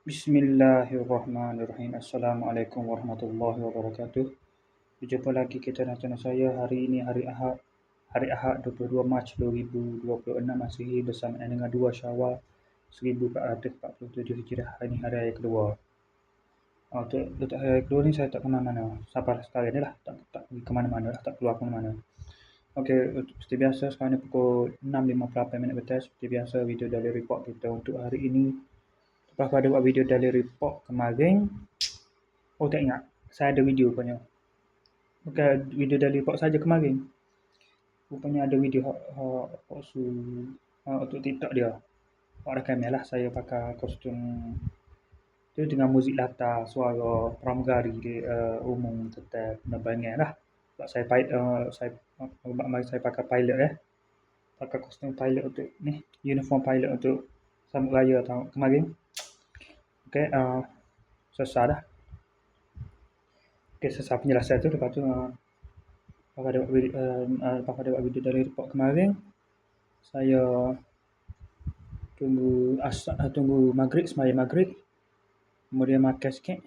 Bismillahirrahmanirrahim. Assalamualaikum warahmatullahi wabarakatuh. Berjumpa lagi kita dan channel saya. Hari ini hari Ahad 22 Mac 2026 Masihi bersama dengan 2 Syawal 1447 Hijrah. Hari ini hari raya kedua. Untuk hari raya kedua ni saya tak ke mana-mana. Sabar sekali ni lah. Tak pergi ke mana-mana lah. Tak keluar ke mana-mana. Okey, seperti biasa sekarang ni pukul 6.58 betul. Seperti biasa video dari report kita untuk hari ini. Lepas pada buat video daily report kemarin, tak ingat. Saya ada video rupanya. Bukan video daily report saja kemarin. Rupanya ada video untuk TikTok dia. Awak dah kamera lah. Saya pakai kostum tu dengan muzik latar, suara pramugari di umum tetap penerbangan lah. Sebab saya pakai pilot pakai kostum pilot untuk ni, uniform pilot untuk sambut raya tahun kemarin. Okey, selesai dah. Okey, selesai penjelasan tu. Lepas tu lepas pada buat video dari report kemarin, saya tunggu maghrib, sembahyang maghrib, kemudian makan sikit,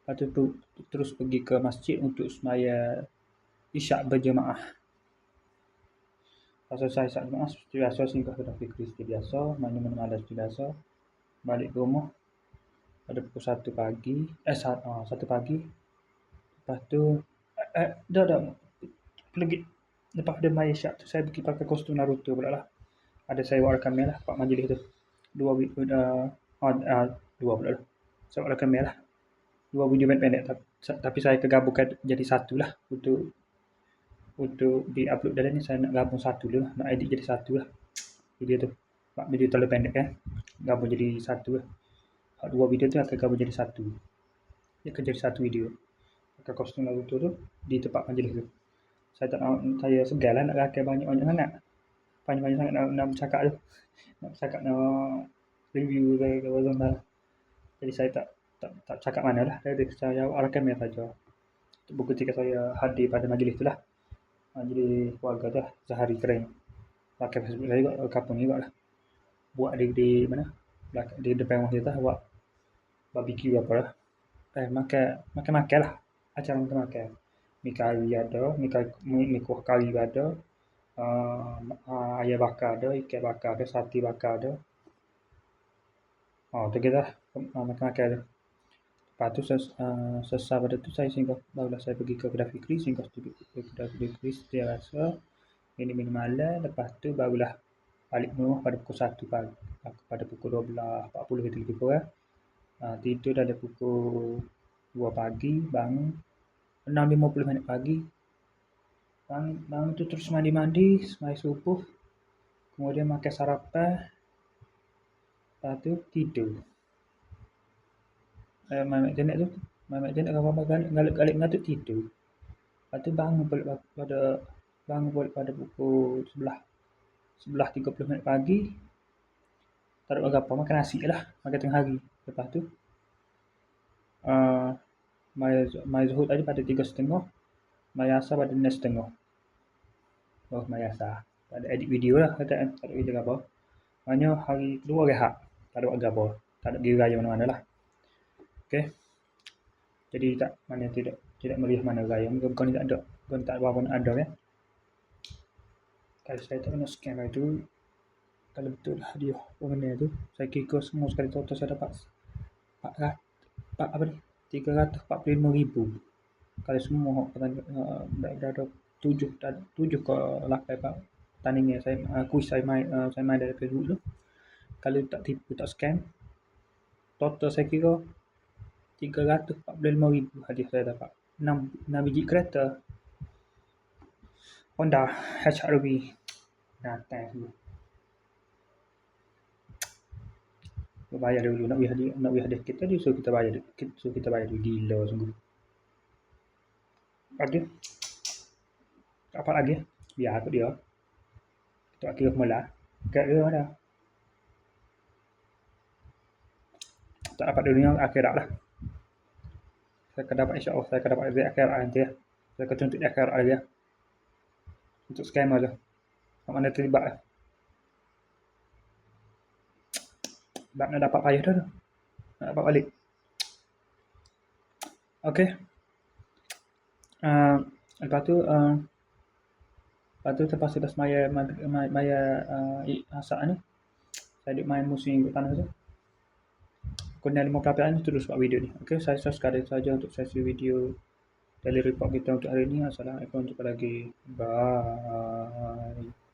lepas tu terus pergi ke masjid untuk sembahyang isyak berjemaah. Lepas selesai isyak berjemaah, seperti biasa singgah ke Dafiq seperti biasa, mana-mana malam seperti biasa, balik ke rumah pada pukul 1 pagi. 1 pagi. Lepas tu lagi lepas dia main isyak tu saya pergi pakai kostum Naruto pula lah. Ada saya buat rakaman lah pak majlis tu. Dua pula lah. Saya buat rakaman lah. 2 video pendek tapi saya kegabungkan jadi satu lah untuk di-upload dalam ni. Saya nak gabung satu dulu lah. Nak edit jadi satu lah video tu. Sebab video terlalu pendek kan. Gabung jadi satu lah. 2 video tu akan gabung jadi satu. Dia akan jadi satu video. Pakai kostum Naruto tu di tempat majlis tu. Saya segan lah nak rakan banyak-banyak sangat. Panjang-panjang sangat nak bercakap tu. Nak bercakap, nak review ke Warzone. Jadi saya tak cakap mana lah. Saya rakaman saja. Buku ketika saya hadir pada majlis tu lah. Majlis keluarga tu lah. Sehari kering. Pakai Facebook saya juga, kapung juga lah. Buat di mana? Di depan rumah kita buat barbecue apa lah. Makan lah. Acara makan. Mi kari ada, mi kuah kari ada, ayam bakar ada, ikan bakar ada, sate bakar ada. Tu kita makan tu. Lepas tu selesai pada tu barulah saya pergi ke kedai Fikri, singgah ke kedai Fikri seperti biasa. Minum malam, lepas tu barulah balik rumah pada pukul 1 pagi. Pada pukul 12.40 kita lebih kurang. Tidur dah ada pukul 2 pagi, bangun 6.50 pagi. Bangun tu terus mandi, sembahyang subuh, kemudian makan sarapan, lepas tu tidur. Mamat jenak apa galak ngantuk tidur. Lepas tu bangun pada pukul 11.30 pagi. Tak ada apa, makan nasi lah, makan tengah hari. Lepas tu mai Zuhur tadi pada 3.30, mai Asar pada 6.30. Mai Asar. Tak ada edit video lah, tak ada video apa. Hanya hari kedua rehat, tak ada buat apa. Tak ada pergi raya mana-mana lah. Okey. Jadi tidak meriah mana raya. Bukan tak ada apa-apa nak ada kan. Kalau saya tak kena scan lah tu, kalau betul lah dia benda tu, saya kira semua sekali total saya dapat 345,000. Kalau semua ada 7 ke 8 pertandingan saya main dari Facebook tu. Kalau tak tipu, tak scam, total saya kira 345,000 hadiah saya dapat. 6 biji kereta Honda HR-V. Datang semua. Bayar dulu nak beli hadiah kita, dia suruh kita bayar dulu. Gila sungguh. Lagi apa lagi? Biar aku dia. Tak kira mula. Kira dah. Tak dapat dunia akhirat lah. Saya akan dapat, insya-Allah saya akan dapat di akhirat nanti ya. Saya akan tuntut di akhirat lagi ya. Untuk scammer tu. Mana terlibat sebab nak dapat payah tu. nak dapat balik. Okay. Lepas tu terpaksa dah maya asak ni. Saya duduk main musim kat tanah tu. Kemudian 50 ni terus buat video ni. Okay, saya sekadar saja untuk sesi video daily report kita untuk hari ni. Assalamualaikum, jumpa lagi. Bye.